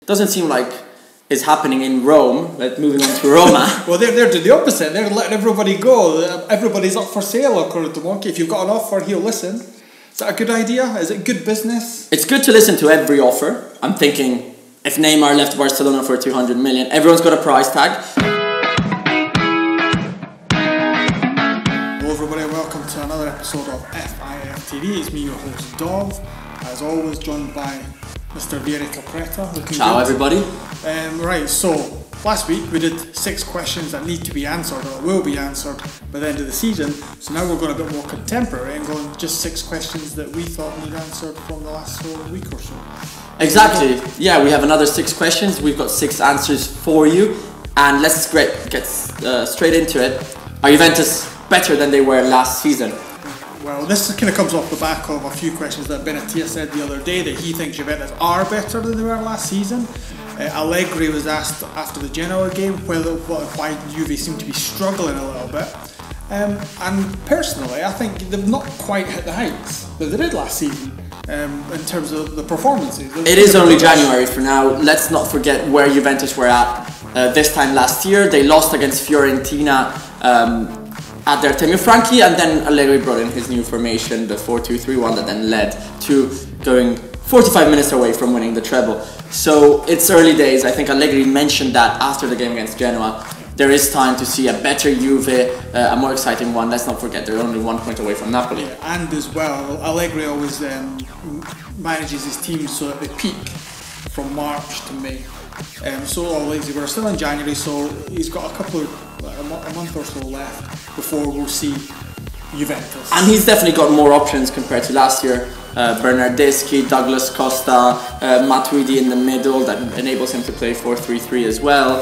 Doesn't seem like it's happening in Rome. Like moving on to Roma. Well, they're doing the opposite. They're letting everybody go. Everybody's up for sale, according to Monkey. If you've got an offer, he'll listen. Is that a good idea? Is it good business? It's good to listen to every offer. I'm thinking, if Neymar left Barcelona for 200 million, everyone's got a price tag. Hello everybody and welcome to another episode of FIF TV. It's me, your host Dov, as always joined by Mr. Vieri Capretta. Ciao everybody. Right, so last week we did 6 questions that need to be answered or will be answered by the end of the season. So now we're going a bit more contemporary and going just 6 questions that we thought need answered from the last week or so. Exactly. Yeah, we have another 6 questions. We've got 6 answers for you, and let's get straight into it. Are Juventus better than they were last season? Well, this kind of comes off the back of a few questions that Benatia said the other day, that he thinks Juventus are better than they were last season. Allegri was asked after the Genoa game why Juve seemed to be struggling a little bit. And personally, I think they've not quite hit the heights that they did last season in terms of the performances. It is only January for now. Let's not forget where Juventus were at this time last year. They lost against Fiorentina at their Artemio Franchi, and then Allegri brought in his new formation, the 4-2-3-1, that then led to going 45 minutes away from winning the treble. So it's early days. I think Allegri mentioned that after the game against Genoa. There is time to see a better Juve, a more exciting one. Let's not forget they're only 1 point away from Napoli. Yeah, and as well, Allegri always manages his teams so that they peak from March to May. We're still in January, so he's got a month or so left before we'll see Juventus. And he's definitely got more options compared to last year. Bernardeschi, Douglas Costa, Matuidi in the middle, that enables him to play 4-3-3 as well.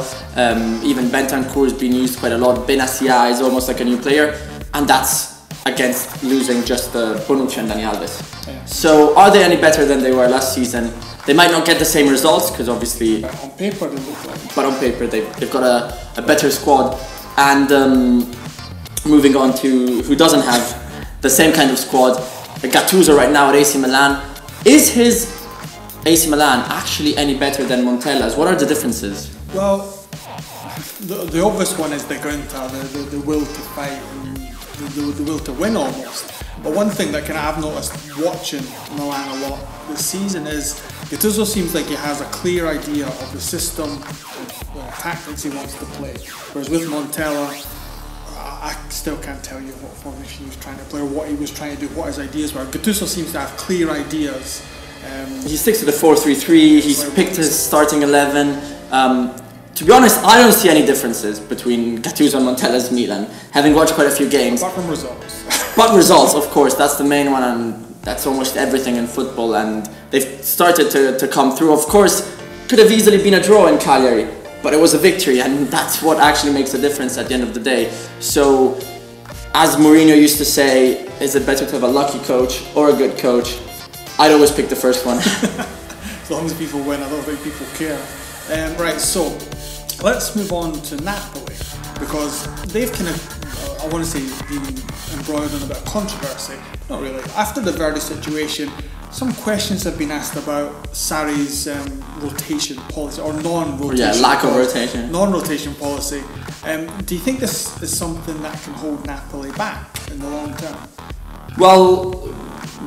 Even Bentancur has been used quite a lot. Benatia is almost like a new player, and that's against losing just Bonucci and Dani Alves. Yeah. So are they any better than they were last season? They might not get the same results because obviously, but on paper they look like. But on paper they've got a better squad. And moving on to who doesn't have the same kind of squad, GATTUSO right now at AC Milan. Is his AC Milan actually any better than Montella's? What are the differences? Well, the obvious one is the grinta, the will to fight, and the will to win almost. But one thing that I've noticed watching Milan a lot this season is GATTUSO seems like he has a clear idea of the system, of the tactics he wants to play. Whereas with Montella, I still can't tell you what formation he was trying to play or what he was trying to do, what his ideas were. GATTUSO seems to have clear ideas. He sticks to the 4-3-3, he's picked his starting 11. To be honest, I don't see any differences between GATTUSO and Montella's Milan, having watched quite a few games. Apart from results. But results, of course, that's the main one, and that's almost everything in football, and they've started to come through. Of course, could have easily been a draw in Cagliari, but it was a victory, and that's what actually makes a difference at the end of the day. So, as Mourinho used to say, is it better to have a lucky coach or a good coach? I'd always pick the first one. As long as people win, I don't think people care. Right, so let's move on to Napoli, because they've kind of, I want to say, been embroiled in a bit of controversy. Not really. After the Vieri situation, some questions have been asked about Sarri's rotation policy, or non-rotation. Yeah, lack of rotation. Non-rotation policy. Do you think this is something that can hold Napoli back in the long term? Well,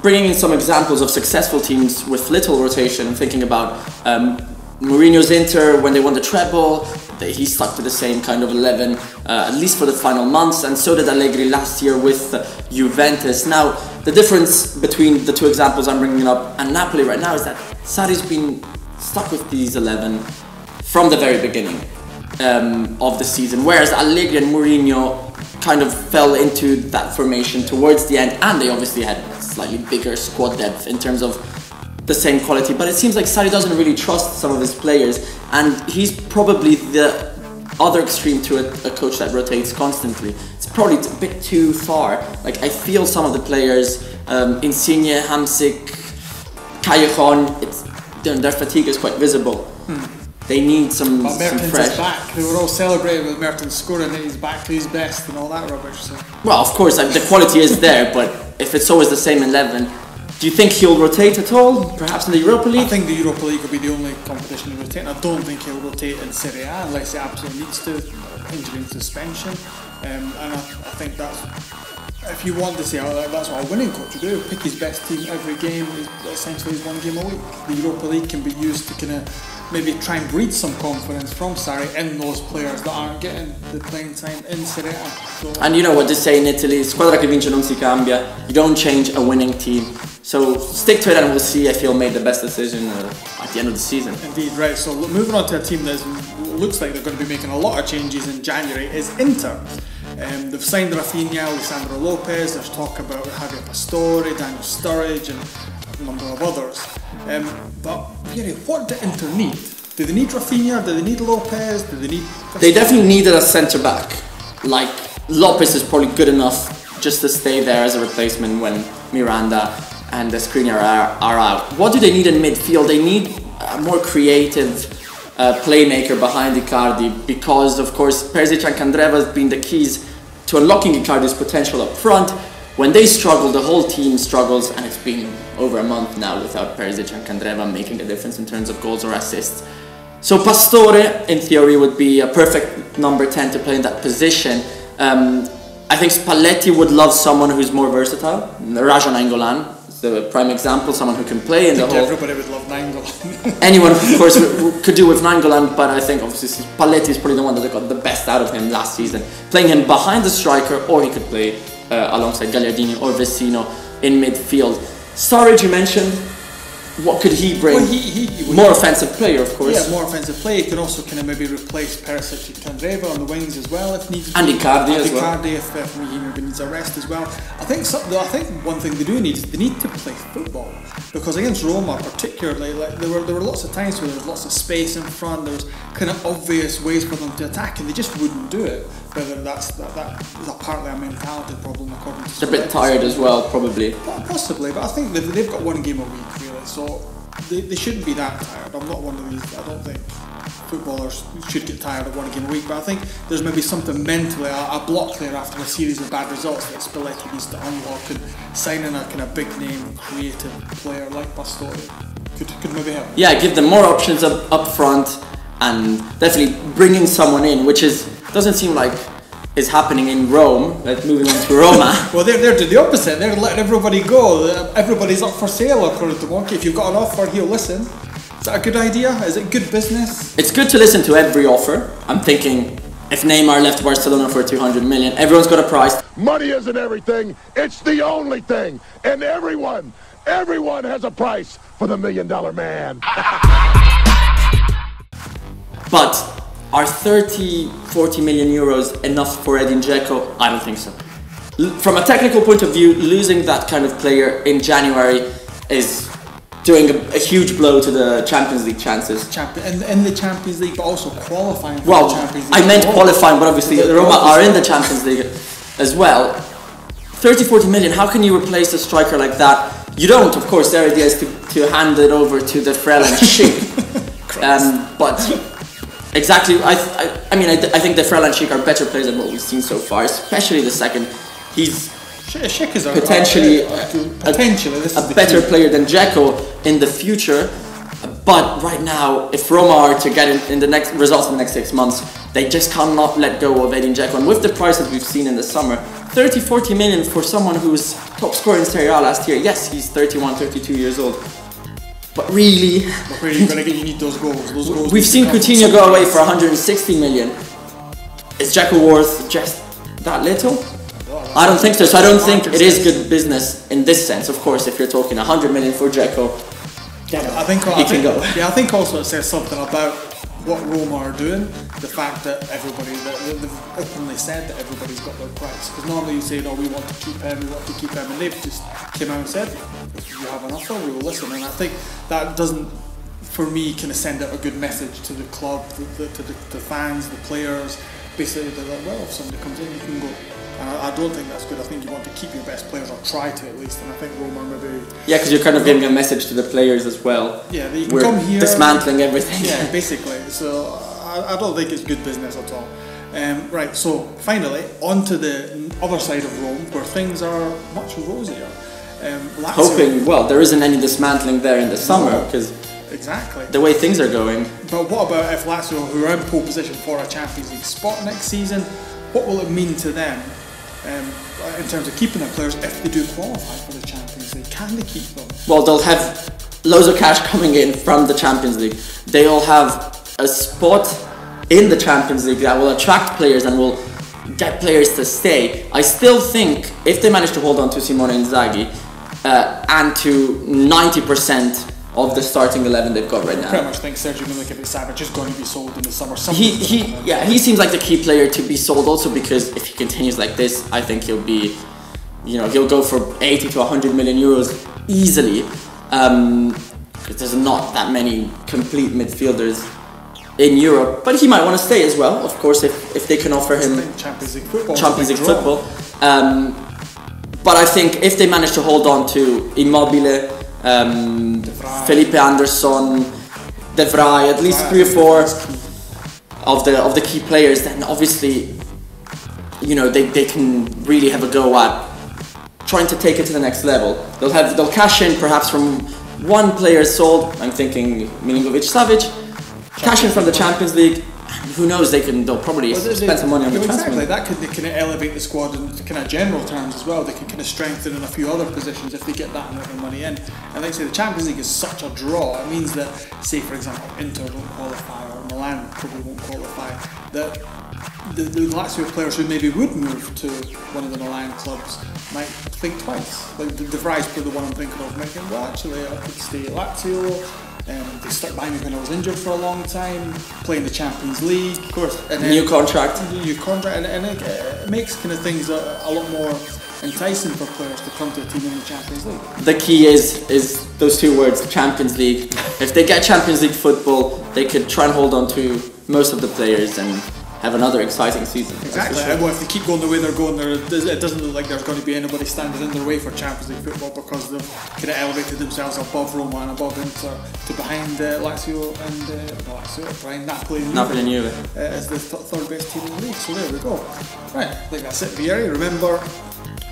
bringing in some examples of successful teams with little rotation, thinking about Mourinho's Inter when they won the treble, he stuck to the same kind of 11, at least for the final months, and so did Allegri last year with Juventus. Now, the difference between the 2 examples I'm bringing up and Napoli right now is that Sarri's been stuck with these 11 from the very beginning of the season, whereas Allegri and Mourinho kind of fell into that formation towards the end, and they obviously had slightly bigger squad depth in terms of the same quality, but it seems like Sarri doesn't really trust some of his players, and he's probably the other extreme to a coach that rotates constantly. It's probably a bit too far. Like, I feel some of the players, Insigne, Hamsik, Callejon, their fatigue is quite visible. They need some Mertens fresh. is back. They were all celebrating with Mertens scoring and he's back to his best and all that rubbish. So. Well, of course, the quality is there, but if it's always the same 11, Do you think he'll rotate at all? Perhaps in the Europa League? I think the Europa League will be the only competition he'll rotate. I don't think he'll rotate in Serie A unless he absolutely needs to, injury and suspension. And I think that's, if you want to say that's what a winning coach would do, pick his best team every game, essentially is one game a week. The Europa League can be used to kind of maybe try and breed some confidence from Sarri in those players that aren't getting the playing time in Serie A. So, and you know what they say in Italy, squadra che vince non si cambia. You don't change a winning team. So stick to it and we'll see if he'll make the best decision at the end of the season. Indeed, right. So moving on to a team that looks like they're going to be making a lot of changes in January is Inter. They've signed Rafinha, Lisandro Lopez, there's talk about Javier Pastore, Daniel Sturridge and a number of others. But Vieri, what do Inter need? Do they need Rafinha? Do they need Lopez? Do they need Pastore? They definitely needed a centre back. Like, Lopez is probably good enough just to stay there as a replacement when Miranda and the Skriniar are out. What do they need in midfield? They need a more creative playmaker behind Icardi, because of course Perisic and Candreva have been the keys to unlocking Icardi's potential up front. When they struggle, the whole team struggles, and it's been over a month now without Perisic and Candreva making a difference in terms of goals or assists. So Pastore, in theory, would be a perfect number 10 to play in that position. I think Spalletti would love someone who's more versatile. Raja Nainggolan is the prime example, someone who can play in the whole... Everybody would love Nainggolan. Anyone, of course, could do with Nainggolan, but I think obviously Spalletti is probably the one that got the best out of him last season. Playing him behind the striker, or he could play alongside Gagliardini or Vecino in midfield. Sturridge, you mentioned. What could he bring? Well, more offensive player, of course. Yeah, more offensive player. He can also kind of maybe replace Perisic and Candreva on the wings as well if needs. And Icardi as well. Icardi if he maybe needs a rest as well. I think one thing they do need is they need to play football, because against Roma particularly, like there were lots of times where there was lots of space in front. There was kind of obvious ways for them to attack, and they just wouldn't do it. Whether that is partly a mentality problem according to. They're a bit tired as well, probably. Possibly, but I think they've got one game a week really, so they shouldn't be that tired. I'm not one of these. I don't think footballers should get tired of one game a week, but I think there's maybe something mentally, a block there after a series of bad results that Spalletti needs to unlock, and signing a kind of big name, creative player like Pastore could maybe help. Yeah, give them more options up front, and definitely bringing someone in, which doesn't seem like is happening in Rome. Like moving on to Roma. Well, they're to the opposite. They're letting everybody go. Everybody's up for sale according to Monkey. If you've got an offer, he'll listen. Is that a good idea? Is it good business? It's good to listen to every offer. I'm thinking, if Neymar left Barcelona for 200 million, everyone's got a price. Money isn't everything. It's the only thing. And everyone has a price for the $1 million man. But are 30-40 million euros enough for Edin Dzeko? I don't think so. From a technical point of view, losing that kind of player in January is doing a huge blow to the Champions League chances. In the Champions League, but also qualifying for the Champions League. I meant qualifying, but obviously Roma are in the Champions League as well. 30-40 million, how can you replace a striker like that? You don't, of course. Their idea is to hand it over to the Frel and Schick. But exactly, I think the Frel and Schick are better players than what we've seen so far, especially the second. He's Schick is potentially a better player than Dzeko in the future. But right now, if Roma are to get in the next results in the next 6 months, they just cannot let go of Edin Dzeko. And with the prices we've seen in the summer, 30-40 million for someone who's top scorer in Serie A last year. Yes, he's 31-32 years old. But really, you need those goals. We've seen Coutinho go away for 160 million. Is Dzeko worth just that little? I don't think so. So I don't think it is good business in this sense. Of course, if you're talking 100 million for Dzeko, I think also it says something about what Roma are doing. The fact that they've openly said that everybody's got their price. Because normally you say, no, we want to keep him, and they've just came out and said, if you have an offer, we will listen. And I think that doesn't, for me, kind of send out a good message to the club, to the fans, the players. Basically, they're like, well, if somebody comes in, you can go. And I don't think that's good. I think you want to keep your best players, or try to at least. And I think Roma maybe. Yeah, because you're kind of giving a message to the players as well. Yeah, they can We're come here. Dismantling everything. Yeah, basically. So I don't think it's good business at all. Right, so finally, on to the other side of Rome, where things are much rosier. Lazio, hoping, well, there isn't any dismantling there in the summer, because exactly the way things are going. But what about if Lazio, who are in pole position for a Champions League spot next season, what will it mean to them in terms of keeping their players if they do qualify for the Champions League? Can they keep them? Well, they'll have loads of cash coming in from the Champions League. They'll have a spot in the Champions League that will attract players and will get players to stay. I still think if they manage to hold on to Simone Inzaghi and to 90% of the starting 11 they've got right now. I pretty much think Sergio Milinkovic-Savic is going to be sold in the summer. He seems like the key player to be sold also, because if he continues like this, I think he'll be, he'll go for 80 to 100 million euros easily. Because there's not that many complete midfielders in Europe, but he might want to stay as well, of course, if they can offer him Champions League football. But I think if they manage to hold on to Immobile, Felipe Anderson, De Vrij, at least 3 or 4 of the key players, then obviously, they can really have a go at trying to take it to the next level. They'll cash in perhaps from one player sold. I'm thinking Milinkovic-Savic. Cash in from the Champions League. Who knows? They'll probably spend some money on the transfer. Exactly. That could kind of elevate the squad in kind of general terms as well. They can kind of strengthen in a few other positions if they get that amount of money in. And like I say, the Champions League is such a draw. It means that, say for example, Inter won't qualify or Milan probably won't qualify. That the Lazio players who maybe would move to one of the Milan clubs might think twice. Like the Vrij's probably the one I'm thinking of, making, well actually I could stay at Lazio. They stuck by me when I was injured for a long time, playing the Champions League, of course, and new contract, and it makes kind of things a lot more enticing for players to come to a team in the Champions League. The key is those 2 words, Champions League. If they get Champions League football, they could try and hold on to most of the players and have another exciting season. Exactly. Sure. And if they keep going the way they're going, it doesn't look like there's going to be anybody standing in their way for Champions League football, because they've kind of elevated themselves above Roma and above Inter to behind Lazio and behind Napoli and Juve as the third best team in the league. So there we go. Right, I think that's it, Vieri. Remember,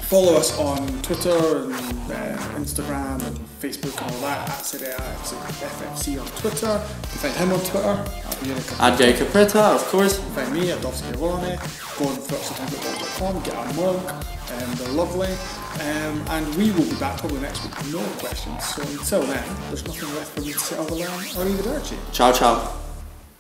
follow us on Twitter and Instagram and Facebook and all that at Serie A FFC on Twitter. You can find him on Twitter at Capretta, of course. You can find me at Schiavone. Go on FootballFootball.com, get our mug, they're lovely. And we will be back probably next week with no questions. So until then, there's nothing left for me to say other than arrivederci. Ciao, ciao.